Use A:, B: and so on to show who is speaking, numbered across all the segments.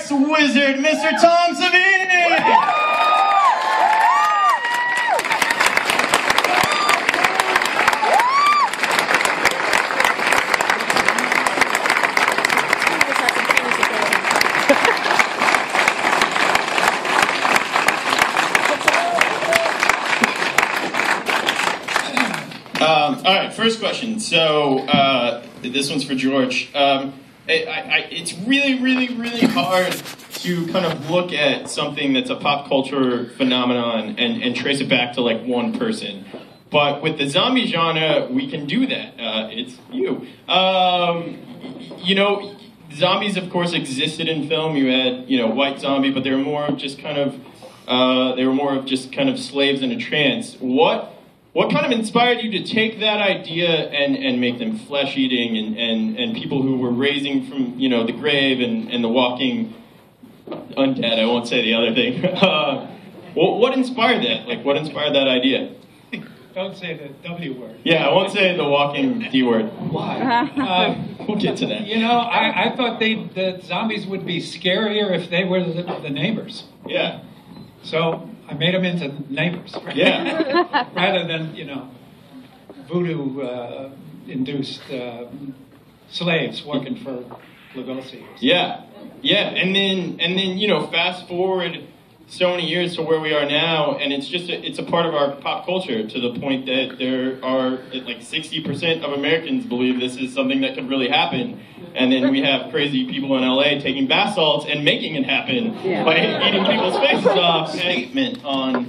A: effects wizard, Mr. Tom Savini. All right, first question. So this one's for George. It's really, really, really hard to kind of look at something that's a pop culture phenomenon and trace it back to like one person. But with the zombie genre, we can do that. It's you. You know, zombies, of course, existed in film. You had, you know, White Zombie, but they were more of just kind of slaves in a trance. What kind of inspired you to take that idea and make them flesh-eating and people who were raising from, you know, the grave and the walking undead? I won't say the other thing. What inspired that? Like, what inspired that idea?
B: Don't say the W word.
A: Yeah, I won't say the walking D word.
B: Why?
A: We'll get to that.
B: You know, I thought the zombies would be scarier if they were the neighbors.
A: Yeah.
B: So I made them into neighbors.
A: Yeah.
B: Rather than, you know, voodoo-induced slaves working for Lugosi.
A: Yeah. Yeah. And then, you know, fast forward so many years to where we are now, and it's a part of our pop culture to the point that there are like 60% of Americans believe this is something that could really happen, and then we have crazy people in LA taking bath salts and making it happen by eating people's faces off. Statement on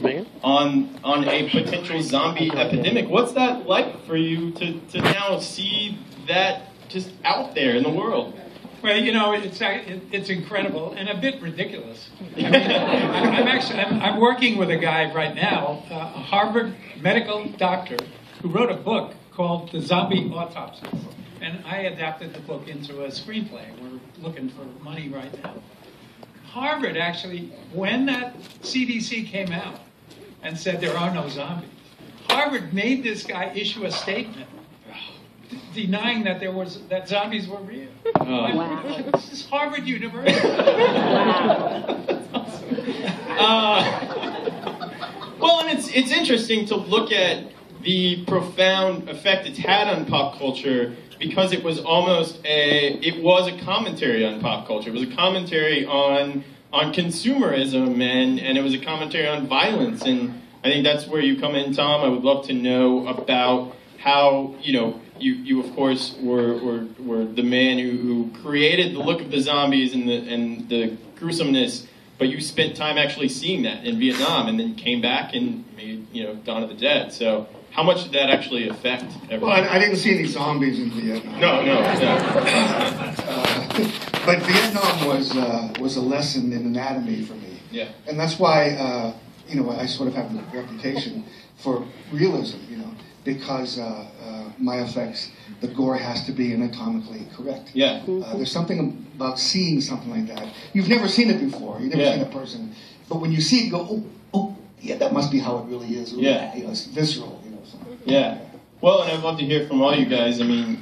A: a potential zombie epidemic. What's that like for you to now see that just out there in the world?
B: Well, you know, it's incredible and a bit ridiculous. I mean, I'm working with a guy right now, a Harvard medical doctor, who wrote a book called The Zombie Autopsy. And I adapted the book into a screenplay. We're looking for money right now. Harvard actually, when that CDC came out and said there are no zombies, Harvard made this guy issue a statement denying that zombies were real.
A: Oh.
C: Wow.
B: This is Harvard University.
A: Well, and it's interesting to look at the profound effect it's had on pop culture, because it was almost a commentary on pop culture. It was a commentary on consumerism, and it was a commentary on violence. And I think that's where you come in, Tom. I would love to know about how, you know, you of course were the man who created the look of the zombies and the gruesomeness, but you spent time actually seeing that in Vietnam, and then came back and made, you know, Dawn of the Dead. So how much did that actually affect everything?
D: Well, I didn't see any zombies in Vietnam.
A: No.
D: But Vietnam was a lesson in anatomy for me.
A: Yeah.
D: And that's why, you know, I sort of have a reputation for realism, you know, because my effects, the gore has to be anatomically correct.
A: Yeah.
D: There's something about seeing something like that. You've never seen it before. You've never seen a person. But when you see it, you go, oh, yeah, that must be how it really is.
A: Yeah.
D: You know, it's visceral, you know. So.
A: Yeah. Well, and I'd love to hear from all you guys. I mean,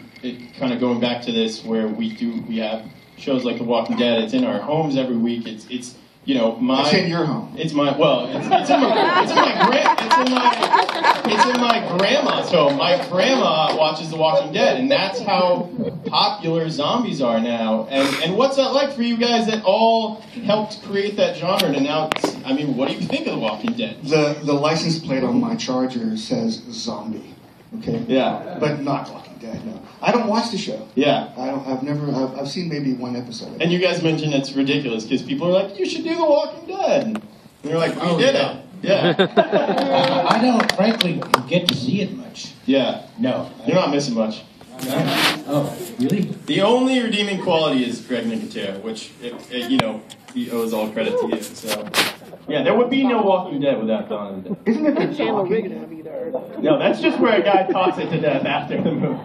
A: kind of going back to this, where we have shows like The Walking Dead. It's in our homes every week. It's you know,
D: it's in your home.
A: It's in my grandma's home. My grandma watches The Walking Dead, and that's how popular zombies are now. And what's that like for you guys that all helped create that genre? And now, I mean, what do you think of The Walking Dead?
D: The license plate on my Charger says zombie. Okay.
A: Yeah.
D: But not Walking Dead. No. I don't watch the show.
A: Yeah.
D: I've seen maybe one episode.
A: And you guys mentioned it's ridiculous because people are like, you should do The Walking Dead. And you're like, we did it. Yeah.
E: I don't, frankly, get to see it much.
A: Yeah.
E: No.
A: You're not missing much.
E: Oh, really?
A: The only redeeming quality is Greg Nicotero, which, you know, he owes all credit to you. So, yeah, there would be no Walking Dead without Dawn of the Dead.
D: Isn't it the
C: Chandler
D: talking?
C: Rigg gonna be there.
A: No, that's just where a guy talks it to death after the movie.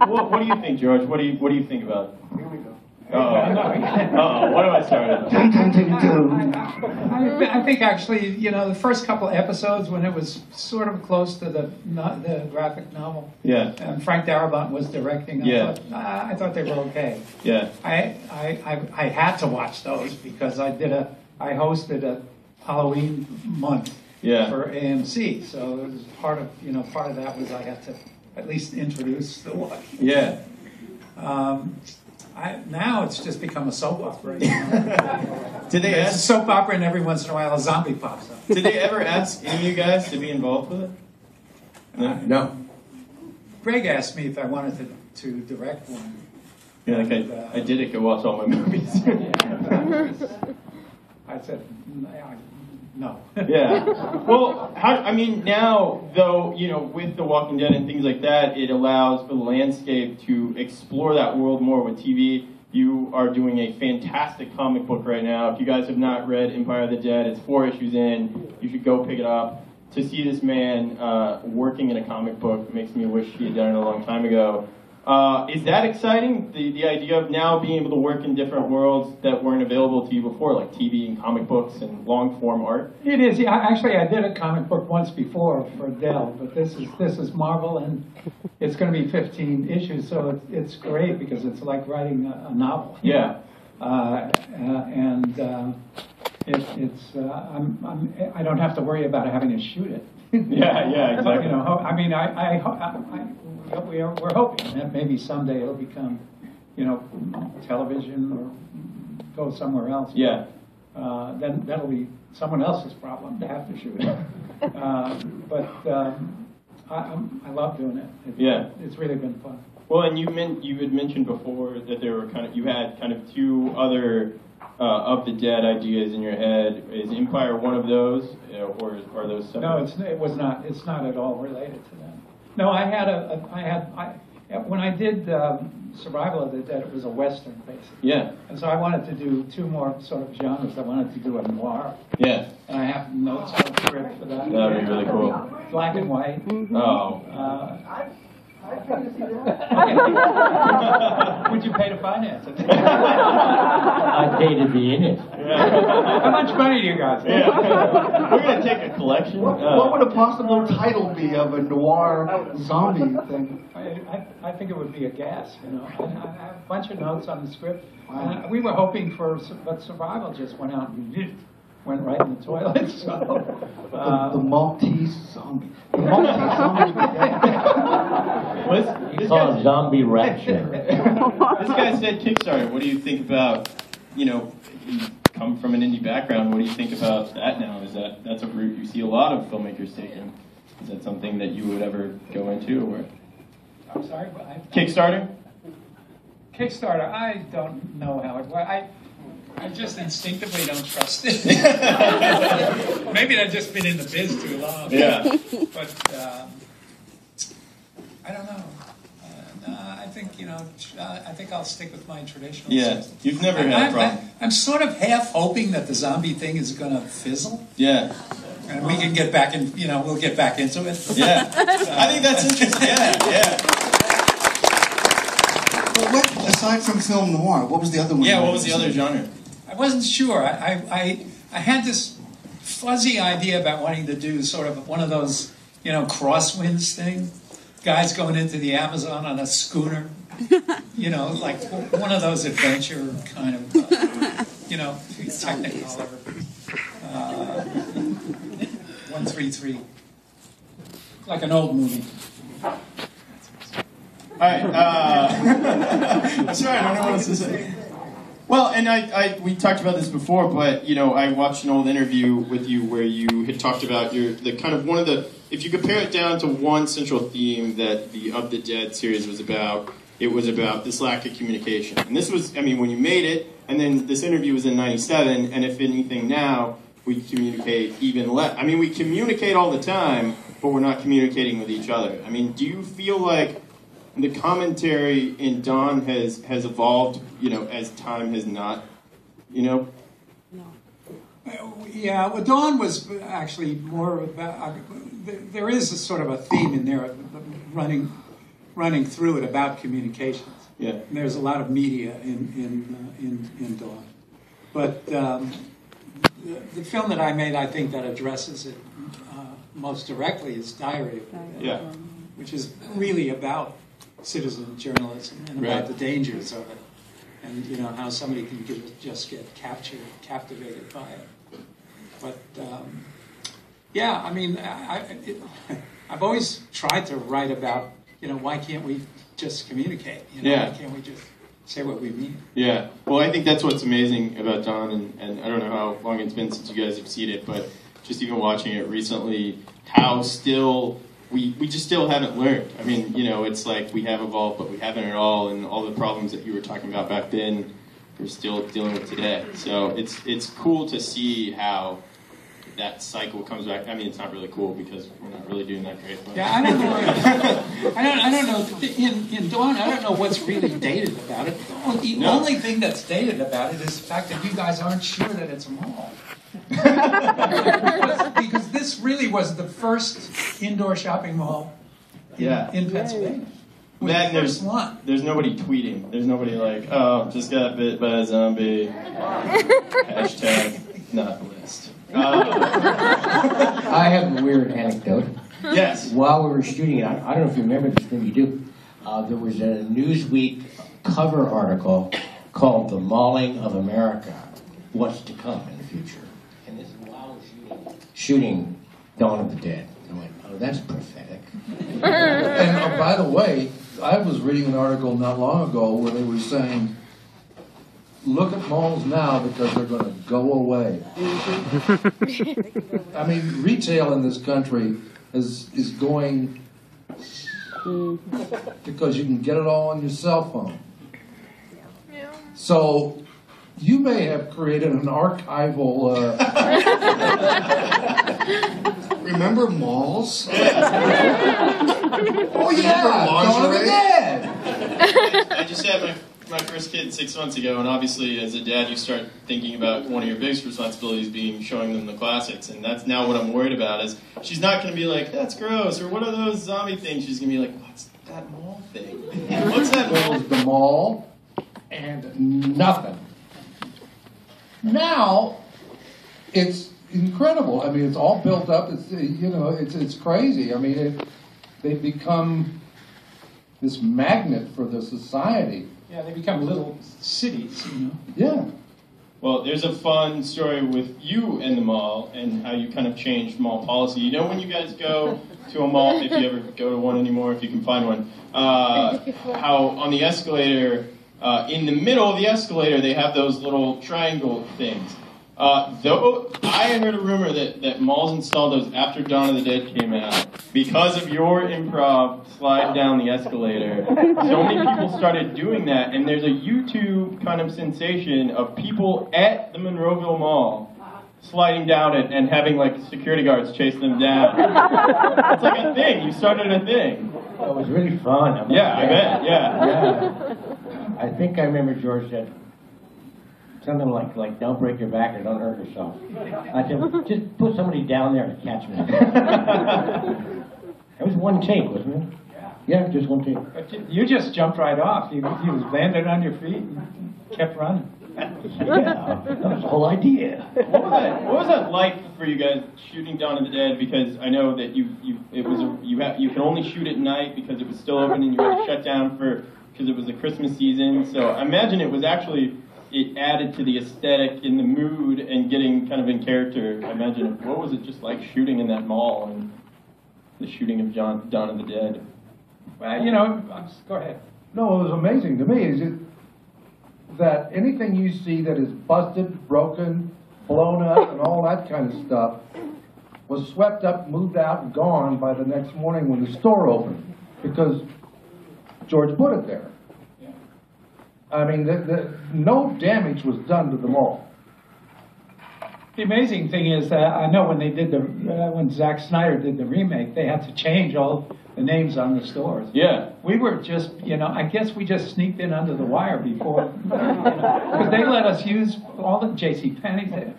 A: What do you think, George? What do you think about it?
D: Here we go.
A: Uh-oh. What have I started?
D: Dun, dun, dun, dun.
B: I think actually, the first couple episodes when it was sort of close to the graphic novel.
A: Yeah.
B: And Frank Darabont was directing. I thought they were okay.
A: Yeah.
B: I had to watch those because I hosted a Halloween month for AMC. So it was part of that was I had to at least introduce the one.
A: Yeah.
B: Now it's just become a soap opera.
A: Did they
B: It's a soap opera, and every once in a while a zombie pops up.
A: Did they ever ask any of you guys to be involved with it? No.
B: Greg asked me if I wanted to direct one.
A: Yeah, like I did it. Go watch all my movies.
B: I said no.
A: Yeah. Well, now though, with The Walking Dead and things like that, it allows the landscape to explore that world more with TV. You are doing a fantastic comic book right now. If you guys have not read Empire of the Dead, it's 4 issues in. You should go pick it up. To see this man working in a comic book makes me wish he had done it a long time ago. Is that exciting? The idea of now being able to work in different worlds that weren't available to you before, like TV and comic books and long-form art?
B: It is. Yeah, actually, I did a comic book once before for Dell, but this is Marvel, and it's going to be 15 issues, so it's great because it's like writing a novel.
A: Yeah.
B: I don't have to worry about having to shoot it.
A: Yeah, exactly.
B: We're hoping that maybe someday it'll become, television or go somewhere else.
A: Yeah.
B: Then that'll be someone else's problem to have to shoot it. I love doing it. It's really been fun.
A: Well, and you had mentioned before that you had kind of 2 other of the Dead ideas in your head. Is Empire one of those, or are those separate?
B: No, it was not. It's not at all related to them. No, when I did Survival of the Dead, it was a Western, basically.
A: Yeah.
B: And so I wanted to do 2 more sort of genres. I wanted to do a noir.
A: Yeah.
B: And I have notes on the script for that.
A: That would be really cool.
B: Black and white.
A: Oh.
B: Would you pay to finance it?
E: I'd pay to be in it.
B: How much money do you guys have?
A: Yeah. We're going to take a collection.
D: What would a possible title be of a noir zombie thing?
B: I think it would be a gas, I have a bunch of notes on the script. We were hoping but Survival just went out and went right in the toilet. So,
D: the Maltese zombie. The Maltese zombie.
E: It's called zombie rapture.
A: This guy said Kickstarter. What do you think about, you come from an indie background, what do you think about that now? That's a route you see a lot of filmmakers taking. Is that something that you would ever go into? Or?
B: I'm sorry?
A: Kickstarter?
B: Kickstarter, I don't know how it works. I just instinctively don't trust it. Maybe I've just been in the biz too long.
A: Yeah.
B: But I don't know. I think I think I'll stick with my traditional.
A: Yeah,
B: system.
A: You've never had a problem.
B: I'm sort of half hoping that the zombie thing is going to fizzle.
A: Yeah.
B: And we can get back in. We'll get back into it.
A: Yeah. I think that's interesting. Yeah.
D: Well, aside from film noir, what was the other one?
A: Yeah. What was the other genre?
B: I wasn't sure. I had this fuzzy idea about wanting to do sort of one of those, crosswinds thing. Guys going into the Amazon on a schooner. Like one of those adventure kind of, Technicolor. 133. Like an old movie.
A: All right. I'm sorry, I don't know what else to say. Well, and we talked about this before, but I watched an old interview with you where you had talked about if you compare it down to one central theme that the Of the Dead series was about, it was about this lack of communication. And this was, when you made it, and then this interview was in '97, and if anything now, we communicate even less. We communicate all the time, but we're not communicating with each other. Do you feel like the commentary in Dawn has evolved, as time has not, No.
B: Yeah, well, Dawn was actually more about. There is a sort of a theme in there, running through it about communications.
A: Yeah.
B: And there's a lot of media in Dawn, but the film that I made, I think, that addresses it most directly is Diary of the Dead, which is really about citizen journalism and about the dangers of it, and how somebody can just get captivated by it. But yeah, I mean, I've always tried to write about why can't we just communicate? Why can't we just say what we mean?
A: Yeah. Well, I think that's what's amazing about Dawn, and I don't know how long it's been since you guys have seen it, but just even watching it recently, how still we just still haven't learned. I mean, it's like we have evolved, but we haven't at all, and all the problems that you were talking about back then, we're still dealing with today. So it's cool to see how that cycle comes back. I mean, it's not really cool because we're not really doing that great. But.
B: Yeah, I don't know. I don't know. In Dawn, I don't know what's really dated about it. The only thing that's dated about it is the fact that you guys aren't sure that it's a mall. because this really was the first indoor shopping mall in Pennsylvania.
A: Then there's nobody tweeting. There's nobody like, oh, just got bit by a zombie. Hashtag not list.
C: I have a weird anecdote.
A: Yes.
C: While we were shooting it, I don't know if you remember this, maybe you do. There was a Newsweek cover article called "The Mauling of America: What's to Come in the Future." And this is while we're shooting Dawn of the Dead. I went, oh, that's pathetic.
F: And by the way, I was reading an article not long ago where they were saying, look at malls now because they're going to go away. I mean, retail in this country is going because you can get it all on your cell phone. So you may have created an archival...
D: Remember malls?
F: Oh yeah, Dawn of the Dead.
A: I just had my first kid 6 months ago, and obviously as a dad you start thinking about one of your biggest responsibilities being showing them the classics, and that's now what I'm worried about is she's not going to be like, that's gross, or what are those zombie things? She's going to be like, what's that mall thing? What's that mall?
F: There's the mall and nothing. Now, it's incredible. I mean, it's all built up. It's it's crazy. I mean, they've become this magnet for the society.
B: Yeah, they become little cities,
F: Yeah.
A: Well, there's a fun story with you and the mall and how you kind of changed mall policy. When you guys go to a mall, if you ever go to one anymore, if you can find one, how on the escalator, in the middle of the escalator, they have those little triangle things. Though I heard a rumor that malls installed those after Dawn of the Dead came out because of your improv slide down the escalator. So many people started doing that, and there's a YouTube kind of sensation of people at the Monroeville Mall sliding down it and having like security guards chase them down. It's like a thing. You started a thing.
C: It was really fun.
A: I bet. Yeah.
C: I think I remember George said something like don't break your back or don't hurt yourself. I said, just put somebody down there to catch me. It was one take, wasn't it? Yeah, just one take.
B: But you just jumped right off. You landed on your feet and kept running.
C: Yeah, that was the whole idea.
A: What was that like for you guys shooting Dawn of the Dead? Because I know that you could only shoot at night because it was still open and you had to shut down because it was the Christmas season. So I imagine it was actually. It added to the aesthetic and the mood and getting kind of in character. I imagine, what was it just like shooting in that mall and the shooting of Dawn of the Dead?
B: Well, go ahead.
F: No, what was amazing to me is that anything you see that is busted, broken, blown up, and all that kind of stuff was swept up, moved out, and gone by the next morning when the store opened because George put it there. I mean, no damage was done to the mall.
B: The amazing thing is that I know when they did when Zack Snyder did the remake, they had to change all the names on the stores.
A: Yeah.
B: We were just, I guess we just sneaked in under the wire before, because they let us use all the J.C. Penney's.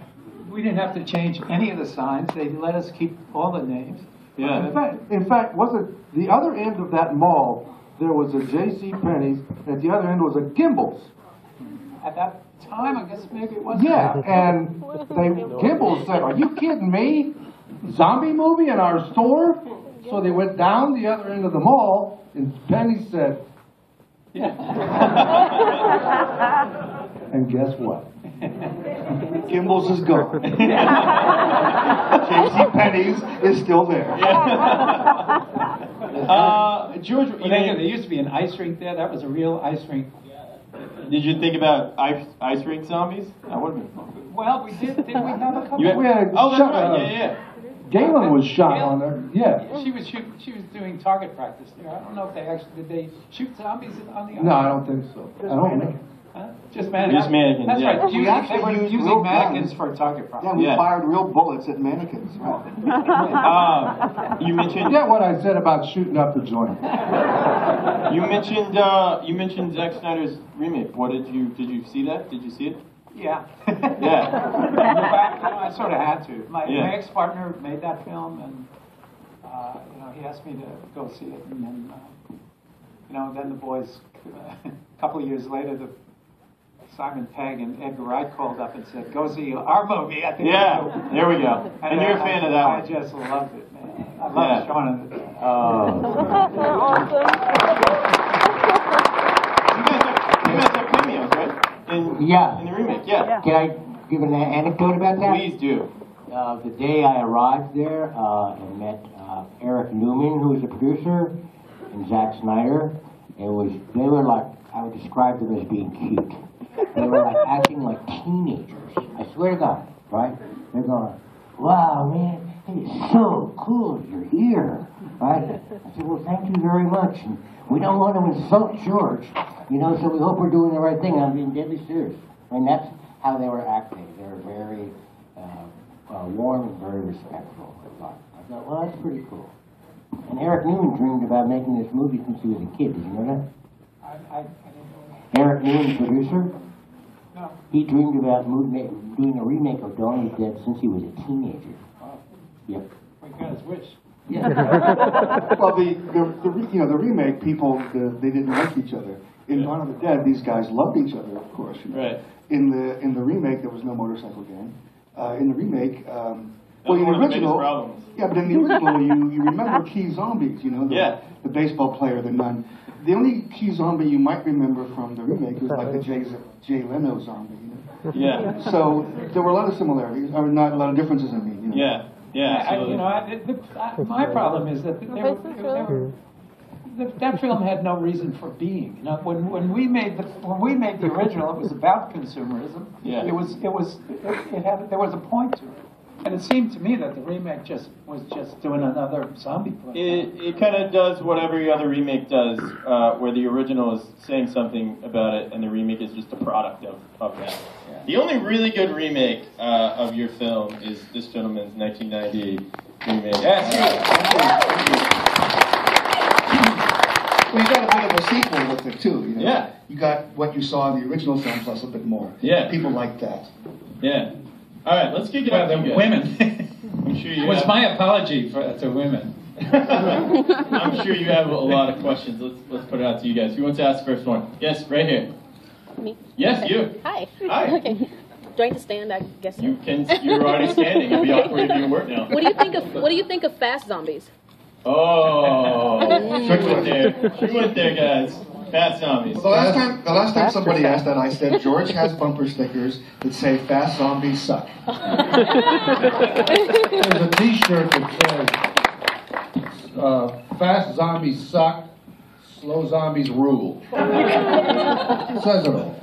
B: We didn't have to change any of the signs. They let us keep all the names.
A: Yeah.
G: In fact, wasn't the other end of that mall? There was a J.C. Penney's, and at the other end was a Gimbel's.
B: At that time, I guess maybe it was.
G: Yeah, and Kimball said, "Are you kidding me? Zombie movie in our store?" So they went down the other end of the mall, and Penny said, and guess what?
D: Kimball's is gone. J.C. Penney's is still there.
A: George,
H: There used to be an ice rink there. That was a real ice rink.
A: did you think about ice rink zombies? That would have been fun.
H: Well, we did. Did we have a couple?
G: We had
A: Oh, that's
G: shot,
A: right. Yeah.
G: Galen was shot on there. Yeah.
H: She was doing target practice there. I don't know if did they shoot zombies on the ice?
G: No, I don't think so. I don't know.
H: Huh? Just mannequins.
A: Just mannequins,
H: That's
A: yeah.
H: right.
D: We
H: They
D: actually
H: were
D: used
H: using
D: real
H: mannequins
D: guns.
H: for target practice.
D: Yeah, we
A: Yeah.
D: fired real bullets at mannequins. Right.
A: You mentioned
G: Yeah, what I said about shooting up the joint.
A: you mentioned Zack Snyder's remake. What did you see that? Did you see it?
H: Yeah.
A: Yeah.
H: I sort of had to. My ex-partner made that film, and he asked me to go see it, and then then the boys. A couple of years later, Simon Pegg and Edgar Wright called up and said, "Go see our movie." I think.
A: Yeah. There we go. And you're a fan of that
H: I
A: one.
H: just loved it, man. I love Shaun of the Dead.
A: You guys have cameos, right?
C: Yeah.
A: In the remake, yeah.
C: Can I give an anecdote about that?
A: Please do.
C: The day I arrived there and met Eric Newman, who was the producer, and Zack Snyder, they were like, I would describe them as being cute. They were like acting like teenagers. I swear to God, right? They're going, "Wow, man, it is so cool you're here," right? I said, "Well, thank you very much. And we don't want to insult George, so we hope we're doing the right thing." I'm being deadly serious. I mean, that's how they were acting. They were very warm and very respectful. I thought, well, that's pretty cool. And Eric Newman dreamed about making this movie since he was a kid. Did you know that?
H: I didn't know
C: Eric Newman, the producer,
H: that. No.
C: he dreamed about doing a remake of Dawn of the Dead since he was a teenager.
H: Oh,
C: Yep.
H: we got his wish.
C: Yeah.
D: Well, the remake, people they didn't like each other. In Dawn of the Dead, these guys loved each other, of course.
A: Right.
D: In the remake, there was no motorcycle gang. In the remake,
A: That was
D: in
A: one
D: the
A: of the biggest
D: original,
A: problems.
D: yeah, but in the original, you remember key zombies, the baseball player, the nun. The only key zombie you might remember from the remake was like the Jay Leno zombie.
A: Yeah.
D: So there were a lot of similarities, or not a lot of differences in me.
A: Yeah. Yeah. Absolutely.
H: My problem is that that film had no reason for being. When we made the original, it was about consumerism.
A: Yeah.
H: There was a point to it, and it seemed to me that the remake was just doing another zombie film.
A: It kind of does what every other remake does, where the original is saying something about it, and the remake is just a product of that.
H: Yeah.
A: The only really good remake of your film is this gentleman's 1990 remake. Yes.
D: Well, you got a bit of a sequel with it too.
A: Yeah.
D: You got what you saw in the original film plus a bit more.
A: Yeah.
D: People like that.
A: Yeah. All right, let's kick it out to you guys.
B: Women.
A: I'm sure you
B: was
A: have,
B: my apology to women.
A: I'm sure you have a lot of questions. Let's put it out to you guys. Who wants to ask the first one? Yes, right here.
I: Me?
A: Yes,
I: Okay.
A: you.
I: Hi.
A: Hi.
I: Okay. Do I need to stand? I guess so.
A: You're already standing. It'd be awkward if you didn't work now.
I: What do you think of fast zombies?
A: Oh, she went there. She went there, guys. Fast zombies.
D: The last time somebody asked that, I said George has bumper stickers that say "Fast Zombies Suck."
F: There's a T-shirt that says, "Fast zombies suck, slow zombies rule." Says it all.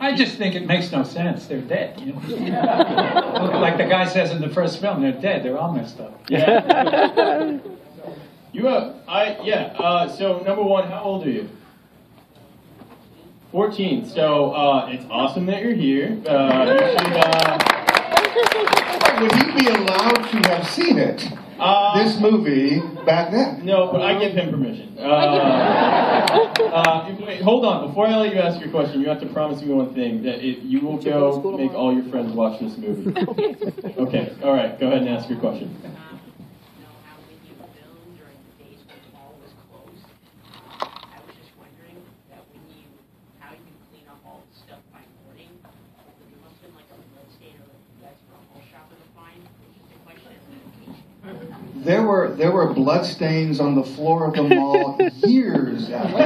B: I just think it makes no sense. They're dead. Like the guy says in the first film, they're dead. They're all messed up.
A: Yeah. So number one, how old are you? 14. So it's awesome that you're here.
D: Would he be allowed to have seen it? This movie back then?
A: No, but I give him permission. Wait, hold on. Before I let you ask your question, you have to promise me one thing: that you will go make all your friends watch this movie. Okay. All right. Go ahead and ask your question.
D: there were blood stains on the floor of the mall years after.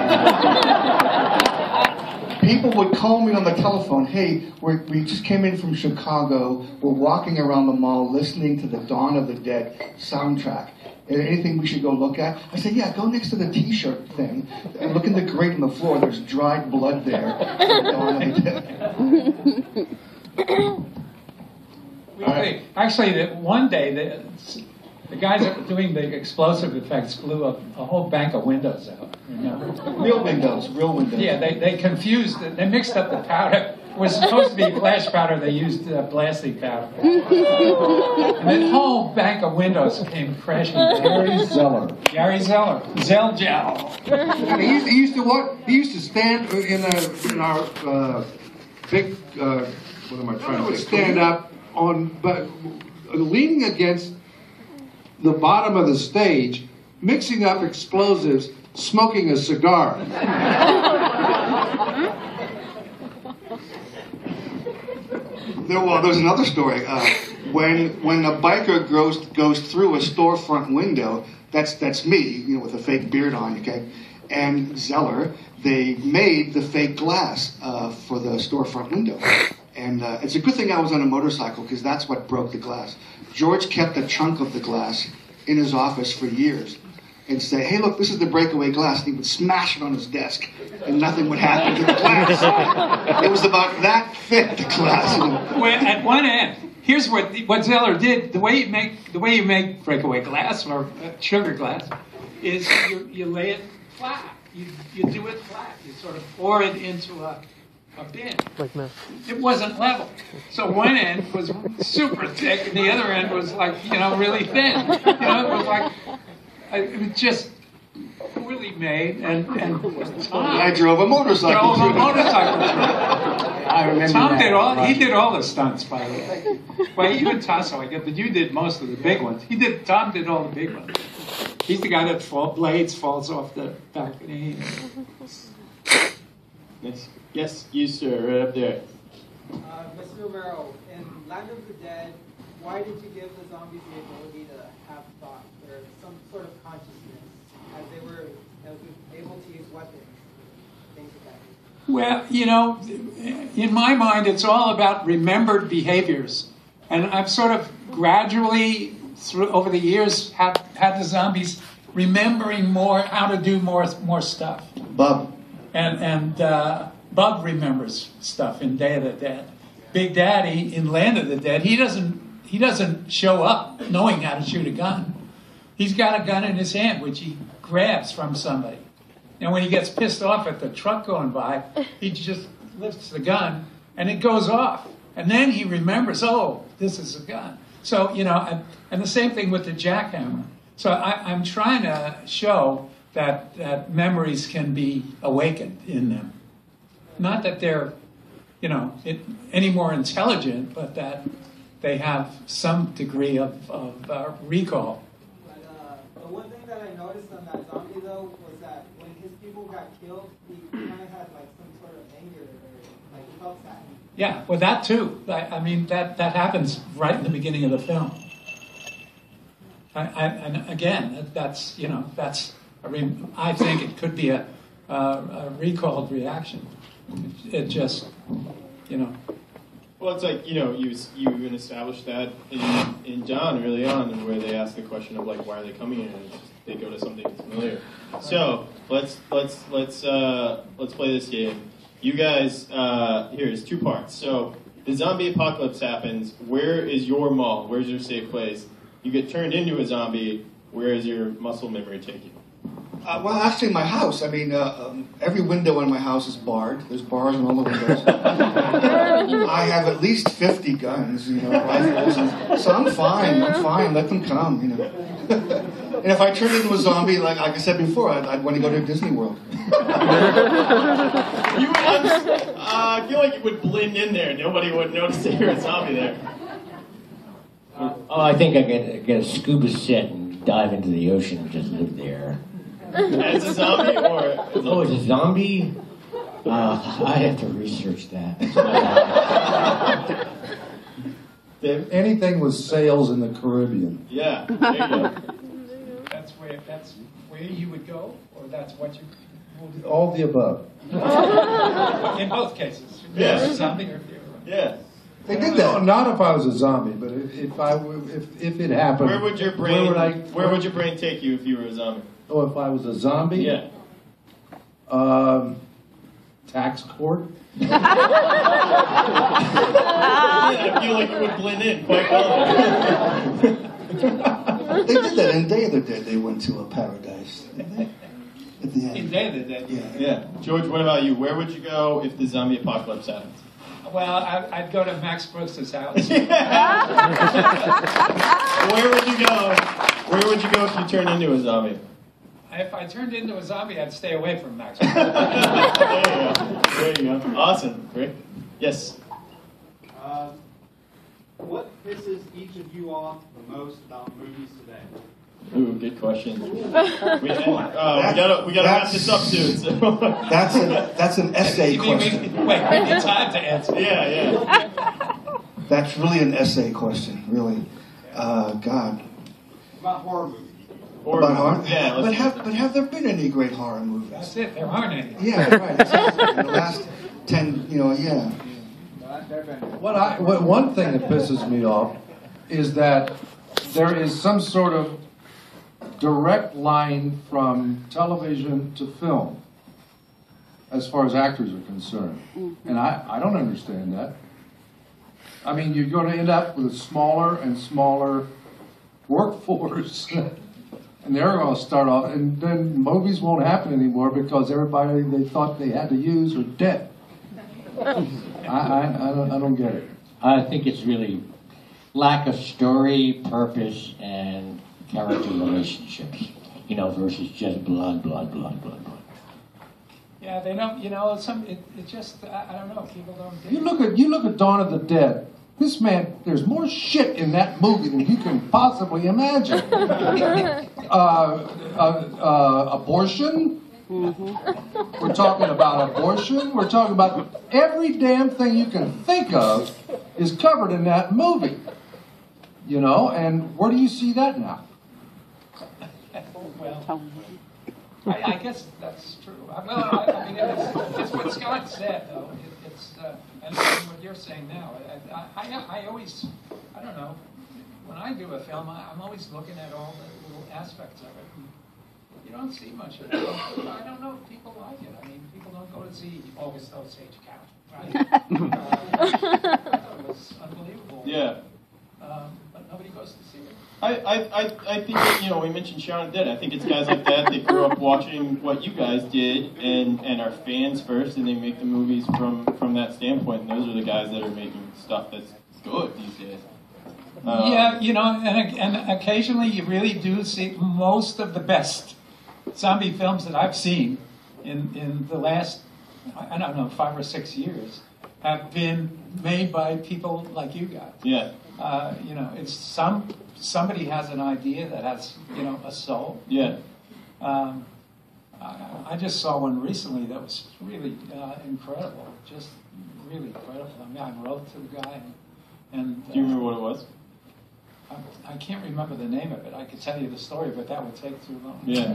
D: People would call me on the telephone, hey, we just came in from Chicago, we're walking around the mall listening to the Dawn of the Dead soundtrack. Anything we should go look at? I said, yeah, go next to the T-shirt thing and look in the grate on the floor. There's dried blood there. Dawn of the Dead.
B: Actually, one day, the guys that were doing the explosive effects blew a whole bank of windows out. You know?
D: Real windows.
B: Yeah, they confused, they mixed up the powder. It was supposed to be flash powder, they used plastic powder. And that whole bank of windows came crashing down. Gary Zeller. Zell Gel.
G: And he used to what? He used to stand in our big, what am I trying to say? Stand up but leaning against the bottom of the stage, mixing up explosives, smoking a cigar.
D: There's another story. When a biker goes through a storefront window, that's me, with a fake beard on, okay? And Zeller, they made the fake glass for the storefront window. And it's a good thing I was on a motorcycle, because that's what broke the glass. George kept a chunk of the glass in his office for years and say, hey, look, this is the breakaway glass. And he would smash it on his desk, and nothing would happen to the glass. It was about that thick, the glass.
B: Well, at one end, here's what Zeller did. The way you make breakaway glass or sugar glass is you lay it flat. You do it flat. You sort of pour it into a bin.
J: Like that.
B: It wasn't level. So one end was super thick, and the other end was like, really thin. It was like, it was just poorly made, and Tom
D: I drove a motorcycle.
H: I remember
B: Tom
H: that.
B: he did all the stunts, by the way. Well, even Tasso, I guess, but you did most of the big ones. Tom did all the big ones. He's the guy that blades falls off the balcony.
A: Yes, you sir, right up there.
K: Mr. Romero, in Land of the Dead, why did you give the zombies the ability to have thought or some sort of consciousness as they were able to use weapons, things like that?
B: Well, in my mind, it's all about remembered behaviors. And I've sort of gradually, over the years, had the zombies remembering how to do more stuff.
D: Bub.
B: And Bub remembers stuff in Day of the Dead. Big Daddy in Land of the Dead, he doesn't show up knowing how to shoot a gun. He's got a gun in his hand, which he grabs from somebody. And when he gets pissed off at the truck going by, he just lifts the gun, and it goes off. And then he remembers, oh, this is a gun. So, and the same thing with the jackhammer. So I'm trying to show that memories can be awakened in them. Not that they're, any more intelligent, but that they have some degree of recall.
K: But the one thing that I noticed on that zombie, though, was that when his people got killed, he kind of had some sort of anger, or he felt sad.
B: Yeah, well, that too. I mean, that happens right in the beginning of the film. And again, that's. I think it could be a recalled reaction. It just,
A: Well, it's like, you even established that in John early on, where they ask the question of why are they coming here, and they go to something familiar. So let's play this game. You guys, here's 2 parts. So the zombie apocalypse happens. Where is your mall? Where's your safe place? You get turned into a zombie. Where is your muscle memory take you?
D: Well, actually, my house. I mean, every window in my house is barred. There's bars on all the windows. I have at least 50 guns, rifles. So I'm fine. Let them come, And if I turned into a zombie, like I said before, I'd want to go to Disney World.
A: I feel like you would blend in there. Nobody would notice that you're a zombie there.
C: I think I get a scuba set and dive into the ocean and just live there.
A: As a zombie, or
C: as a zombie? I'd have to research that.
F: Anything with sails in the Caribbean.
A: Yeah, there you go.
B: that's where you would go, or that's what you would
F: All the above.
B: in both cases.
A: Yeah.
B: If you're a zombie or if you're
A: Yeah.
G: They did
F: No,
G: that.
F: not if I was a zombie, but if it happened.
A: Where would your brain where would your brain take you if you were a zombie?
F: Oh, if I was a zombie?
A: Yeah.
F: Tax court?
A: Yeah, I feel like you would blend in quite well.
D: They did that in Day of the Dead. They went to a paradise. Didn't they? At the end.
B: in Day of the Dead.
D: Yeah.
A: Yeah. George, what about you? Where would you go if the zombie apocalypse happens?
B: Well, I'd go to Max Brooks' house.
A: Where would you go? Where would you go if you turned into a zombie?
B: If I turned into a zombie, I'd stay away from Max Brooks.
A: There you go. There you go. Awesome. Rick? Yes.
J: What pisses each of you off the most about movies today?
A: Ooh, good question. We gotta wrap this up soon. So.
D: That's an essay question.
B: Wait, we need time to answer.
A: Yeah.
D: That's really an essay question, really. God.
J: About horror movies.
D: About horror?
A: Yeah.
D: But have there been any great horror movies?
B: That's it. There aren't any.
D: Yeah, right. Exactly. In the last 10, yeah.
F: One thing that pisses me off is that there is some sort of direct line from television to film as far as actors are concerned. And I don't understand that. I mean, you're going to end up with a smaller and smaller workforce. And they're going to start off, and then movies won't happen anymore because everybody they thought they had to use are dead. I don't get it.
C: I think it's really lack of story, purpose, and character relationships. Versus just blood.
B: Yeah, they don't. It just. I don't know. People don't.
F: You look at Dawn of the Dead. This man, there's more shit in that movie than you can possibly imagine. Abortion. Mm-hmm. We're talking about abortion. We're talking about every damn thing you can think of is covered in that movie. And where do you see that now?
B: Well, I guess that's true. I mean, it's what Scott said, though. And what you're saying now. I always, I don't know, when I do a film, I'm always looking at all the little aspects of it. And you don't see much of it. I don't know if people like it. I mean, people don't go to see August Osage County, right? It was unbelievable.
A: Yeah.
B: But nobody goes to see it.
A: I think that, we mentioned Shaun of the Dead. I think it's guys like that grew up watching what you guys did and are fans first, and they make the movies from that standpoint. And those are the guys that are making stuff that's good these days.
B: Yeah, and occasionally you really do see most of the best zombie films that I've seen in the last, 5 or 6 years have been made by people like you guys.
A: Yeah.
B: It's somebody has an idea that has, a soul.
A: Yeah.
B: I just saw one recently that was really incredible, just really incredible. I mean, I wrote to the guy, and
A: do you remember what it was?
B: I can't remember the name of it. I could tell you the story, but that would take too long.
A: Yeah.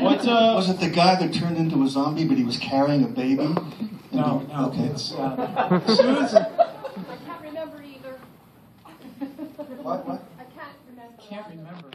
D: Was it the guy that turned into a zombie, but he was carrying a baby?
B: No.
D: Okay.
B: It's Susan.
L: I can't remember either.
D: What?
L: I can't remember.
B: Can't remember.